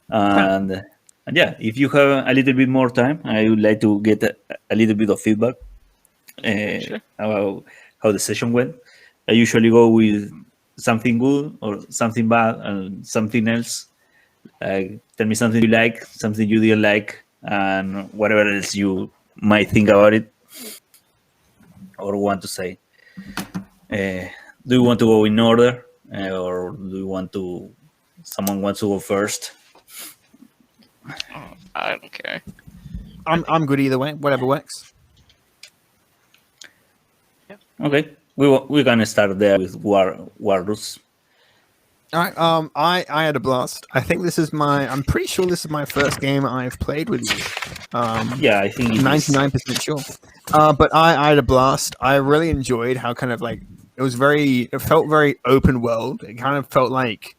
And yeah, if you have a little bit more time, I would like to get a little bit of feedback Yeah, sure. about how the session went. I usually go with something good or something bad and something else. Tell me something you like, something you didn't like, and whatever else you might think about it or want to say. Uh, do you want to go in order, or do you want to? Someone wants to go first. Oh, I don't care. I'm good either way. Whatever works. Okay, we're gonna start there with Warus. All right. I had a blast. I think this is my. I'm pretty sure this is my first game I've played with you. Yeah, I think it is. 99% sure. But I had a blast. I really enjoyed how kind of like it was very. It felt very open world. It kind of felt like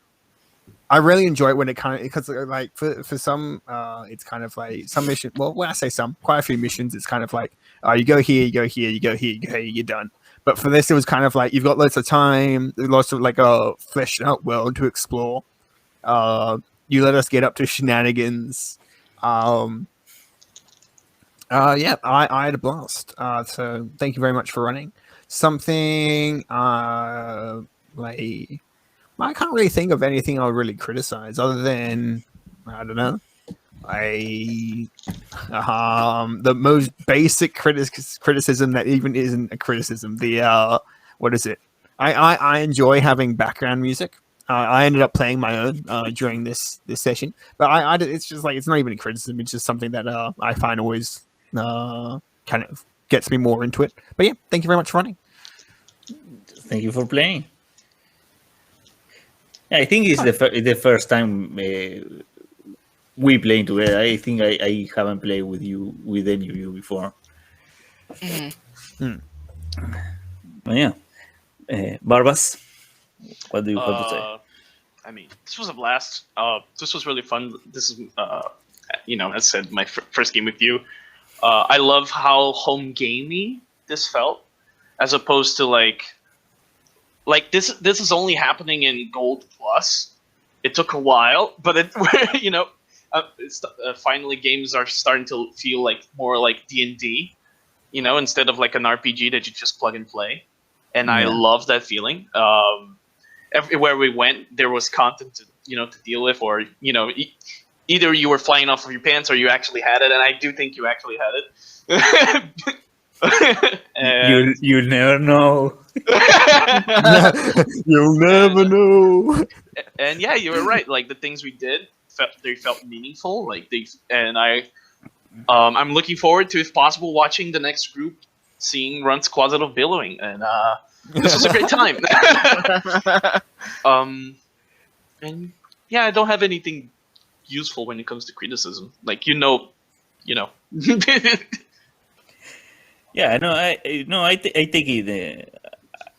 I really enjoy it when it kind of because like for some it's kind of like some mission. Well, when I say some, quite a few missions, it's kind of like you go here, you go here, you go here, you go here, you're done. But for this, it was kind of like you've got lots of time, lots of like a fleshed out world to explore. You let us get up to shenanigans. Yeah, I had a blast. So thank you very much for running. Something like I can't really think of anything I would really criticize other than I don't know. The most basic criticism that even isn't a criticism. The what is it? I enjoy having background music. I ended up playing my own during this session, but it's just like it's not even a criticism. It's just something that I find always kind of gets me more into it. But yeah, thank you very much for running. Thank you for playing. Yeah, I think it's the first time we playing together. I think I haven't played with any of you before. But yeah, Barbas, what do you have to say? I mean, this was a blast. This was really fun. This is, as I said, my first game with you. I love how home gamey this felt, as opposed to like this. This is only happening in Gold Plus. It took a while, but finally games are starting to feel like more like D&D. Instead of like an RPG that you just plug and play, and I love that feeling. Everywhere we went, there was content to deal with, or either you were flying off of your pants or you actually had it, and I do think you actually had it. You'll never know. You'll never know. And yeah, you were right. Like the things we did, they felt meaningful. I'm looking forward to, if possible, watching the next group, seeing Run's Closet of Billowing, and this was a great time. And yeah, I don't have anything useful when it comes to criticism. Like Yeah, no, I take it.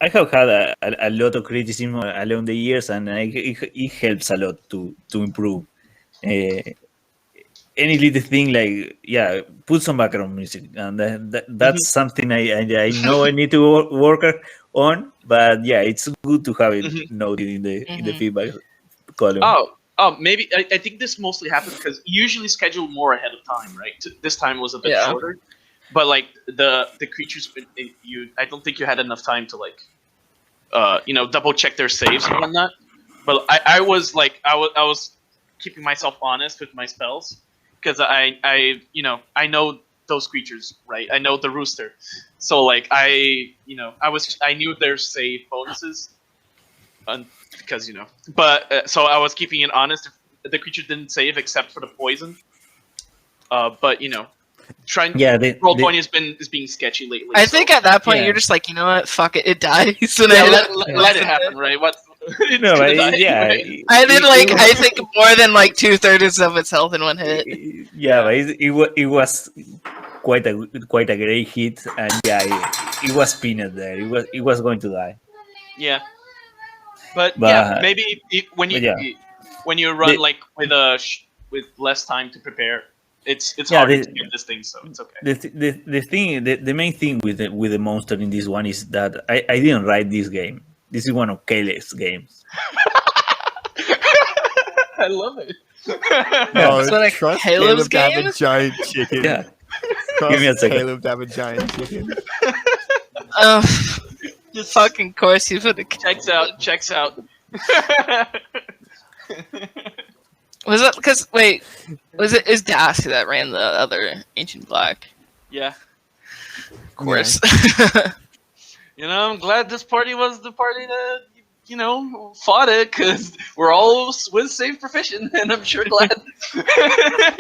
I have had a lot of criticism along the years, and it helps a lot to improve. Any little thing like put some background music, and that's something I know I need to work on. But yeah, it's good to have it noted in the feedback column. Maybe I think this mostly happens because you usually schedule more ahead of time, right? This time was a bit shorter, but like the creatures, I don't think you had enough time to like, double check their saves and whatnot. But I was keeping myself honest with my spells. Because I know those creatures, right? I know the rooster, so like I knew their save bonuses, because but so I was keeping it honest. If the creature didn't save except for the poison, but Roll20 is being sketchy lately. I think at that point you're just like, you know what, fuck it, it dies. And let it happen, right? What? No, yeah. Right? I did I think more than like 2/3 of its health in one hit. Yeah, but it was quite a great hit, and it was pinned there. It was going to die. Yeah, but yeah, maybe when you run like with less time to prepare, it's hard to get this thing, so it's okay. The main thing with the monster in this one is that I didn't write this game. This is one of Kayle's games. I love it. Oh, It's like trust Caleb's Caleb to have a game? giant chicken. Yeah. Trust Give me a second. Caleb to have a giant chicken. Just fucking course you put a. Checks out. Was it because wait? Was it is Dasty that ran the other Ancient Black? Yeah. Of course. I'm glad this party was the party that fought it, because we're all with save proficient, and I'm sure glad.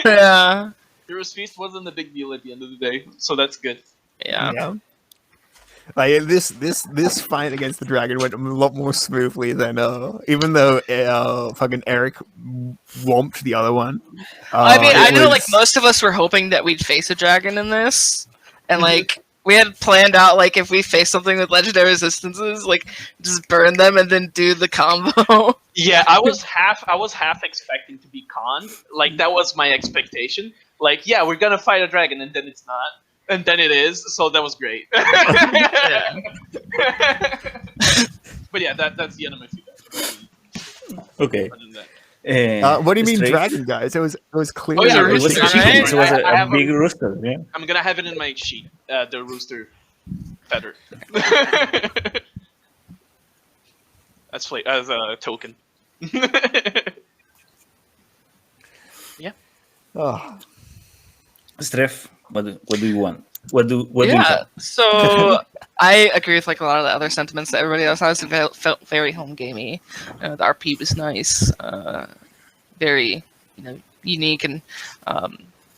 Yeah. Heroes Feast wasn't a big deal at the end of the day, so that's good. Yeah. Like this fight against the dragon went a lot more smoothly than even though fucking Eric whomped the other one. I mean, I know was- like most of us were hoping that we'd face a dragon in this, and like we had planned out like if we face something with legendary resistances, like just burn them and then do the combo. Yeah, I was half expecting to be conned. Like that was my expectation. Like, yeah, we're gonna fight a dragon, and then it's not, and then it is. So that was great. Yeah. But yeah, that's the end of my feedback. Okay. Other than that. what do you mean Straight- dragon, guys? It was clear. Oh, yeah, It was a Rooster, chicken. right? It was I a have big rooster. Yeah. I'm gonna have it in my sheet. The rooster feather. As a token. Oh. Steph, what do you want? What do you Yeah. have? So I agree with like a lot of the other sentiments that everybody else has. It felt very home gamey. The RP was nice. Very unique, and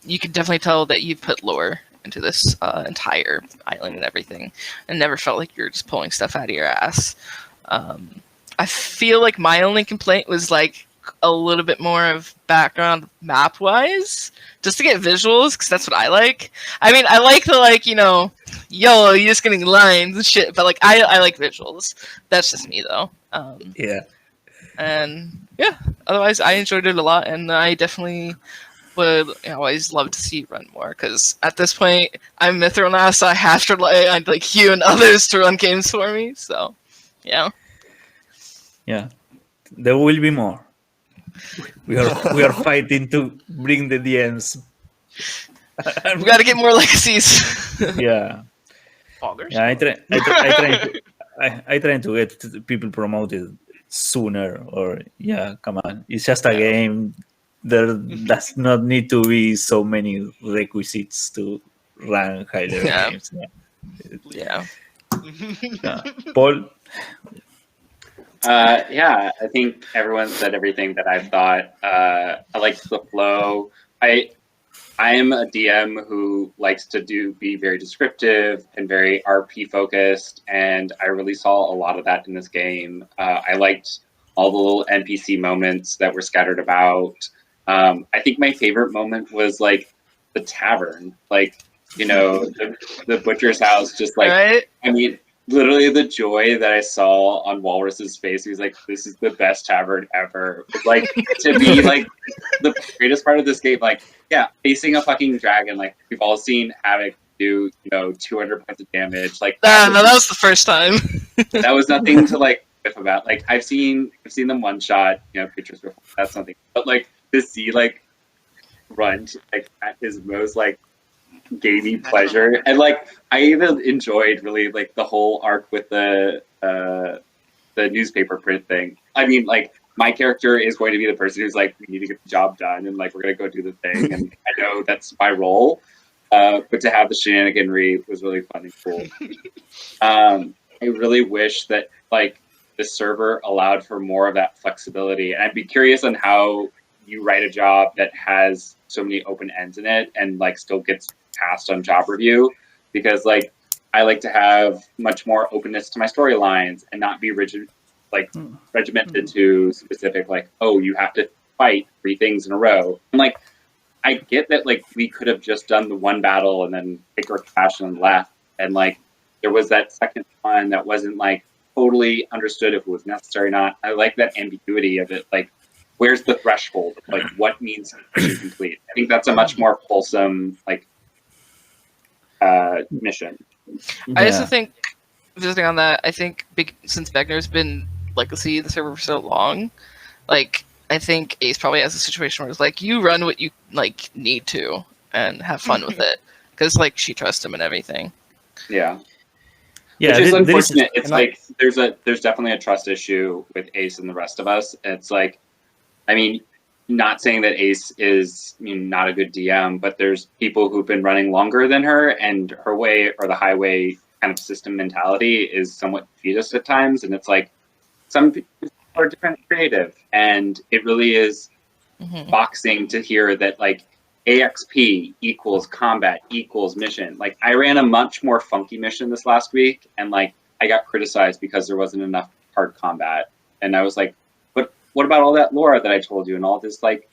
you can definitely tell that you put lore into this entire island and everything, and never felt like you're just pulling stuff out of your ass. I feel like my only complaint was like a little bit more of background map wise, just to get visuals, because that's what I like. I mean, I like the yo, you're just getting lines and shit, but like I like visuals. That's just me though. Yeah. And yeah, otherwise I enjoyed it a lot, and I definitely would always love to see it run more, because at this point I'm Mithril now, so I have to rely on like you and others to run games for me. So yeah. Yeah. There will be more. We are fighting to bring the DMs. We got to get more legacies. Yeah. Poggers? Yeah, I try to get people promoted sooner, or yeah, come on. It's just a game. There does not need to be so many requisites to run high level Yeah. games. Yeah. Yeah. Paul, Yeah, I think everyone said everything that I thought. I liked the flow. I am a DM who likes to be very descriptive and very RP focused, and I really saw a lot of that in this game. I liked all the little NPC moments that were scattered about. I think my favorite moment was like the tavern, the butcher's house, just like, Right? I mean, literally the joy that I saw on Walrus's face. He was like, "This is the best tavern ever." Like, to me, like the greatest part of this game, like, yeah, facing a fucking dragon. Like, we've all seen Havoc do, 200 points of damage. Like, No, that was the first time. that was nothing to like whiff about. Like, I've seen them one shot, creatures before. That's something. But like to see like Runt like at his most like gamey pleasure, and like I even enjoyed really like the whole arc with the newspaper print thing. I mean, like, my character is going to be the person who's like, we need to get the job done, and like we're gonna go do the thing, and I know that's my role. But to have the shenaniganry was really fun and cool. I really wish that like the server allowed for more of that flexibility, and I'd be curious on how you write a job that has so many open ends in it and like still gets passed on job review, because like I like to have much more openness to my storylines and not be regimented to specific like, oh, you have to fight 3 things in a row. And like I get that like we could have just done the one battle and then picked our cash and left, and like there was that second one that wasn't like totally understood if it was necessary or not. I like that ambiguity of it, like where's the threshold of like what means mission complete. I think that's a much more wholesome like mission. I also think, visiting on that, I think since Begner's been legacy the server for so long, like I think Ace probably has a situation where it's like, you run what you like need to and have fun with it, because like she trusts him and everything. Yeah. Yeah, Which is there is unfortunate. It's like there's definitely a trust issue with Ace and the rest of us. It's like, I mean, not saying that Ace is not a good DM, but there's people who've been running longer than her, and her way or the highway kind of system mentality is somewhat defeatist at times. And it's like some people are different creative, and it really is boxing to hear that like AXP equals combat equals mission. Like I ran a much more funky mission this last week, and like I got criticized because there wasn't enough hard combat. And I was like, but what about all that lore that I told you and all this like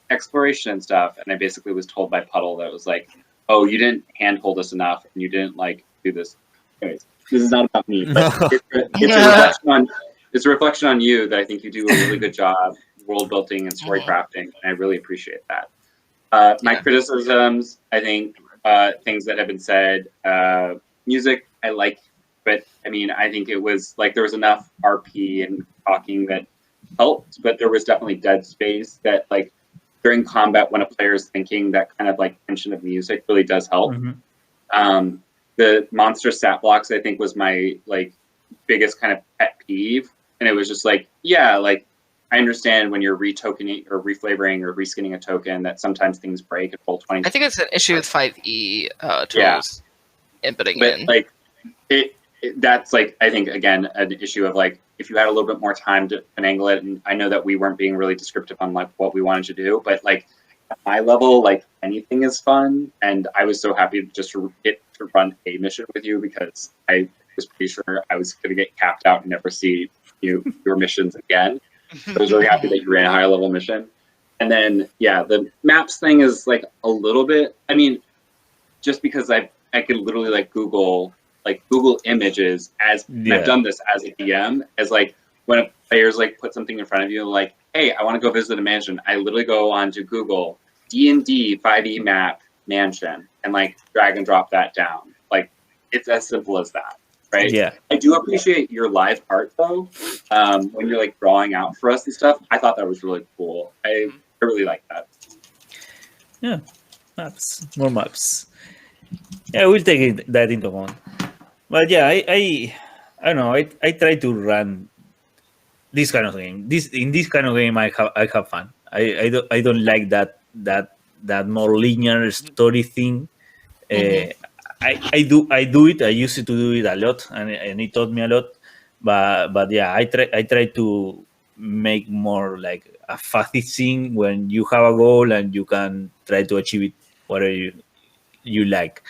exploration and stuff? And I basically was told by Puddle that it was like, oh, you didn't handhold us enough and you didn't like do this. Anyways, this is not about me, but it's a reflection on you that I think you do a really good job world building and story crafting, and I really appreciate that. My criticisms, I think, things that have been said, music, I like, but I mean, I think it was like there was enough RP and talking that helped, but there was definitely dead space that like during combat when a player is thinking, that kind of like tension of music really does help. The monster stat blocks, I think, was my like biggest kind of pet peeve, and it was just like, yeah, like I understand when you're retokening or reflavoring or reskinning a token that sometimes things break at full 20. I think it's an issue with 5e tools inputting but in. Like that's like, I think again an issue of like if you had a little bit more time to finagle it, and I know that we weren't being really descriptive on like what we wanted to do, but like at my level, like anything is fun, and I was so happy just to get to run a mission with you because I was pretty sure I was going to get capped out and never see your missions again. I was really happy that you ran a higher level mission. And then, yeah, the maps thing is like a little bit, I mean, just because I could literally like Google images as, and I've done this as a DM, as like when a player's like put something in front of you and like, hey, I want to go visit a mansion. I literally go on to Google D&D 5e map mansion and like drag and drop that down. Like it's as simple as that. Right. Yeah. I do appreciate your live art though. When you're like drawing out for us and stuff, I thought that was really cool. I really like that. Yeah, more maps. Yeah, we'll take that into account. But yeah, I don't know. I try to run this kind of game. In this kind of game, I have fun. I don't like that more linear story thing. I do it. I used to do it a lot, and it taught me a lot. But yeah, I try to make more like a fast thing when you have a goal and you can try to achieve it whatever you like.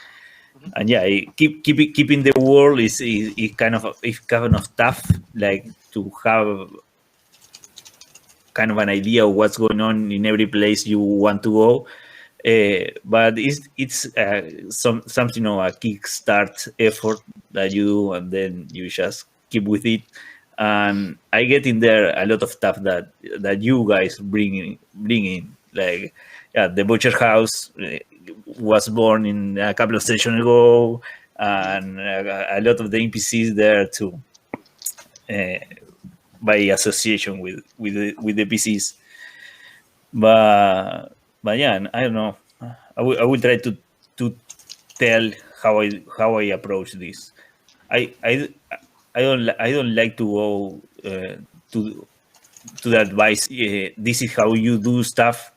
And yeah, keeping the world is kind of tough. Like to have kind of an idea of what's going on in every place you want to go. But it's something of a kickstart effort that you do, and then you just keep with it. And I get in there a lot of stuff that you guys bring in. Like, yeah, the Butcher House was born in a couple of sessions ago, and a lot of the NPCs there too, by association with the PCs. But yeah, I don't know. I will try to tell how I approach this. I don't like to go to the advice. This is how you do stuff.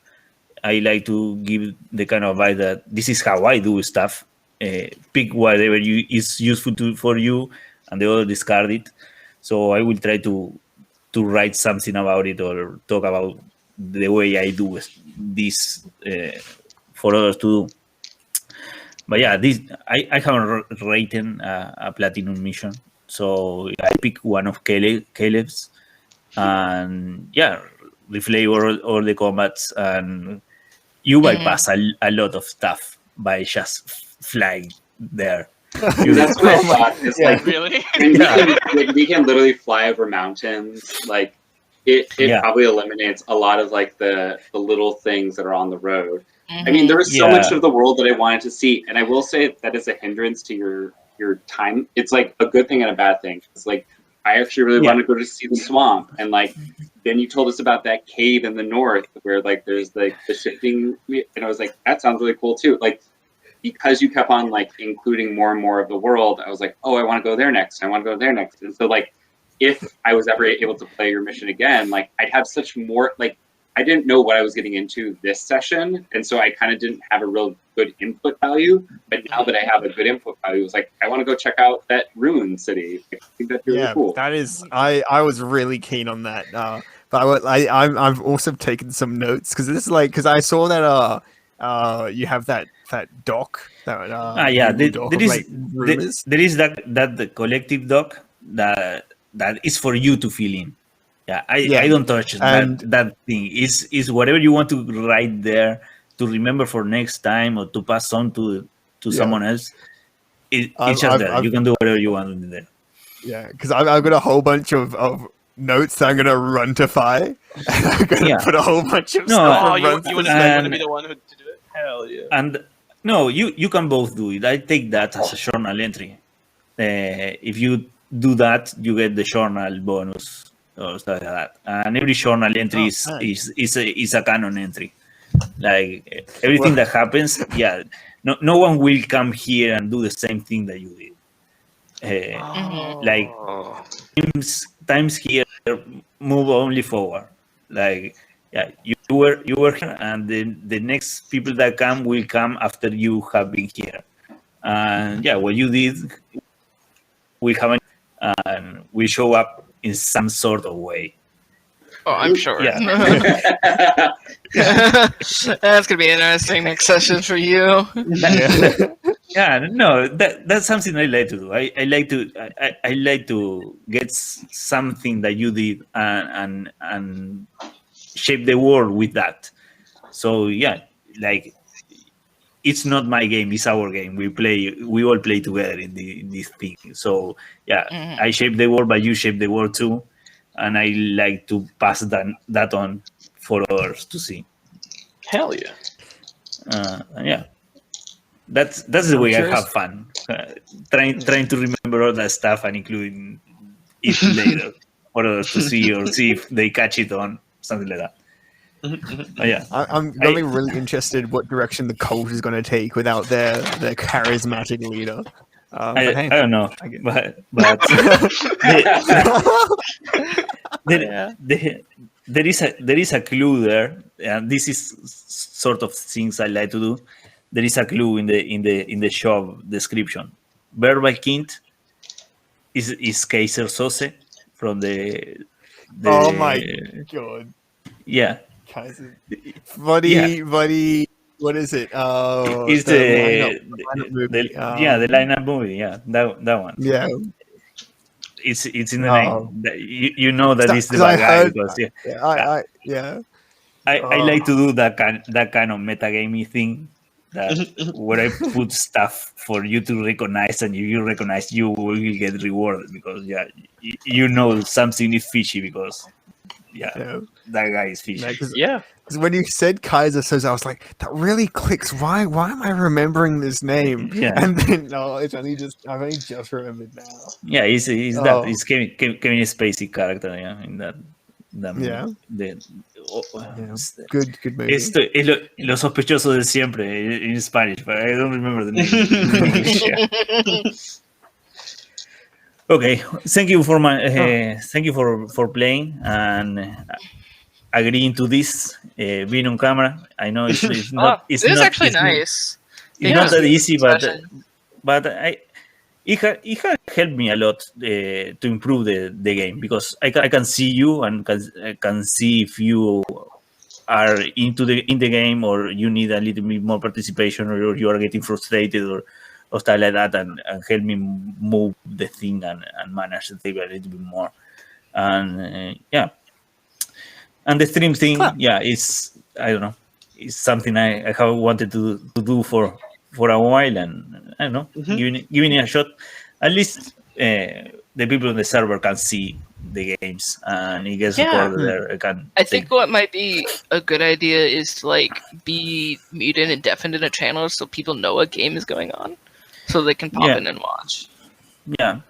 I like to give the kind of advice that this is how I do stuff. Pick whatever is useful for you, and the other discard it. So I will try to write something about it or talk about the way I do this for others to do. But yeah, I haven't written a platinum mission, so I pick one of Caleb's, and yeah, reflavor all the combats, and you bypass a lot of stuff by just flying there. That's what I thought. It's like Really? we can literally fly over mountains. Like it probably eliminates a lot of like the little things that are on the road. I mean, there is so much of the world that I wanted to see, and I will say that is a hindrance to your time. It's like a good thing and a bad thing. It's like I actually really Yeah. want to go to see the swamp. And like, then you told us about that cave in the north where like there's like the shifting, and I was like, that sounds really cool too. Like, because you kept on like including more and more of the world, I was like, oh, I want to go there next. I want to go there next. And so like, if I was ever able to play your mission again, like I'd have such more like. I didn't know what I was getting into this session, and so I kind of didn't have a real good input value. But now that I have a good input value, it's like I want to go check out that ruin city. I think that'd be really cool. That is. I was really keen on that. But I've also taken some notes because this is like because I saw that you have that doc that Google doc of, like, rumors. there is that the collective doc that is for you to fill in. I don't touch that thing. Is whatever you want to write there to remember for next time or to pass on to someone else. It's just there. You can do whatever you want there. Yeah, because I've got a whole bunch of notes that I'm gonna run to Fi. I'm gonna put a whole bunch of stuff. Oh, you want to be the one to do it? Hell yeah! And no, you can both do it. I take that as a journal entry. If you do that, you get the journal bonus. Or stuff like that, and every journal entry is a canon entry. Like everything that happens, no one will come here and do the same thing that you did. Like times here move only forward. Like you were here, and then the next people that come will come after you have been here. And what you did, we haven't, and we show up in some sort of way. Oh, I'm sure. Yeah. That's gonna be interesting next session for you. No, that's something I like to do. I like to get something that you did and shape the world with that. So like it's not my game; it's our game. We all play together in this thing. So I shape the world, but you shape the world too, and I like to pass that on for others to see. Hell yeah! That's the way I have fun. Trying to remember all that stuff and including it later for others to see or see if they catch it on something like that. I'm gonna be really interested what direction the cult is gonna take without their charismatic leader. I don't know, but there is a clue there, and this is sort of things I like to do. There is a clue in the shop description. Verbal Kind is Kaiser Sose from the oh my god. Yeah. Kaiser. Buddy, what is it? Oh, it's the lineup movie. Yeah, that one. Yeah, it's in the name. You know that it's the bad guy because I like to do that kind of metagamey thing. That where I put stuff for you to recognize, and if you recognize, you will get rewarded because you know something is fishy because that guy is fishy. Because when you said Kaiser Soze, I was like, that really clicks. Why am I remembering this name? Yeah. And then I've only just remembered now. Yeah, he's Kevin Spacey character. Yeah, in that movie. Good movie. Lo sospechoso de siempre in Spanish, but I don't remember the name. Okay, thank you for playing and agreeing to this being on camera. I know it's not. It is actually nice. It's not that easy, but it has helped me a lot to improve the game because I can see you and can see if you are in the game or you need a little bit more participation or you are getting frustrated or stuff like that and help me move the thing and manage the table a little bit more. And and the stream thing, is I don't know, it's something I have wanted to do for a while, and I don't know, giving it a shot. At least the people on the server can see the games and it gets recorded there. I think what might be a good idea is to be muted and deafened in a channel so people know a game is going on, so they can pop in and watch. Yeah,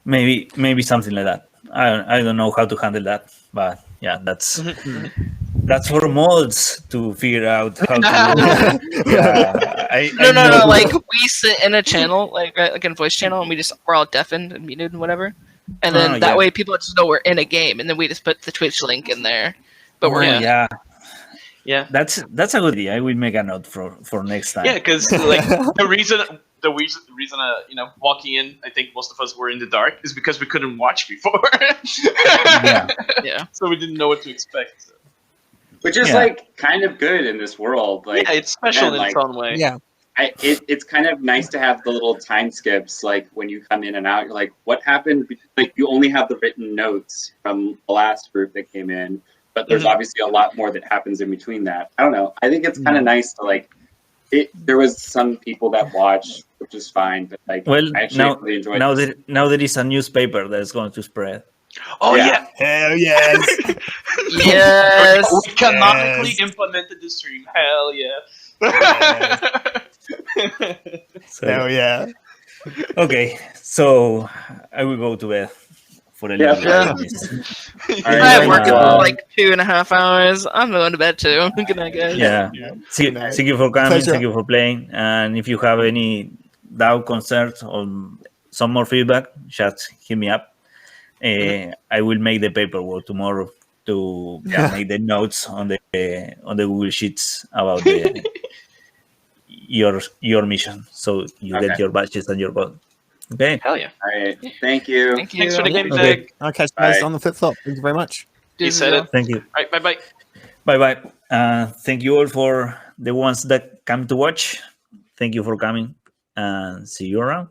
maybe something like that. I don't know how to handle that, but yeah, that's for mods to figure out how to. Yeah, I No. know- Like we sit in a channel, like in a voice channel, and we're all deafened and muted and whatever. And then Oh, that yeah. way people just know we're in a game, and then we just put the Twitch link in there. But we're Oh, in. yeah, Yeah. that's a good idea. I will make a note for next time. Yeah, because like the reason walking in, I think most of us were in the dark, is because we couldn't watch before. Yeah. Yeah. So we didn't know what to expect. So. Which is Yeah. like kind of good in this world. Like Yeah, it's special and, in its like, own way. Yeah. it's kind of nice to have the little time skips, like when you come in and out, you're like, what happened? Like you only have the written notes from the last group that came in, but there's obviously a lot more that happens in between that. I don't know. I think it's kind of nice to like. There was some people that watched, which is fine, but like, Well, I actually really enjoyed it. now there is a newspaper that is going to spread. Oh Yeah. Hell yes. Yes. We canonically implemented the stream. Hell yeah. So, Hell yeah. okay, so I will go to bed for a Yeah. little Yeah. while. All right, I'm very working much. for like 2.5 hours. I'm going to bed too. Good night, guys. Yeah. Good night. Thank you for coming. Pleasure. Thank you for playing. And if you have any doubt, concerns, or some more feedback, just hit me up. I will make the paperwork tomorrow to make the notes on the Google Sheets about your mission, so you get Okay. your badges and your gold. Okay. Hell yeah. All right. Thank you. Thank you. Thanks for the game, Okay. Zach. I'll catch you guys Bye. on the flip flop. Thank you very much. You said it. Thank you. All right, bye bye. Bye bye. Thank you all for the ones that come to watch. Thank you for coming, and see you around.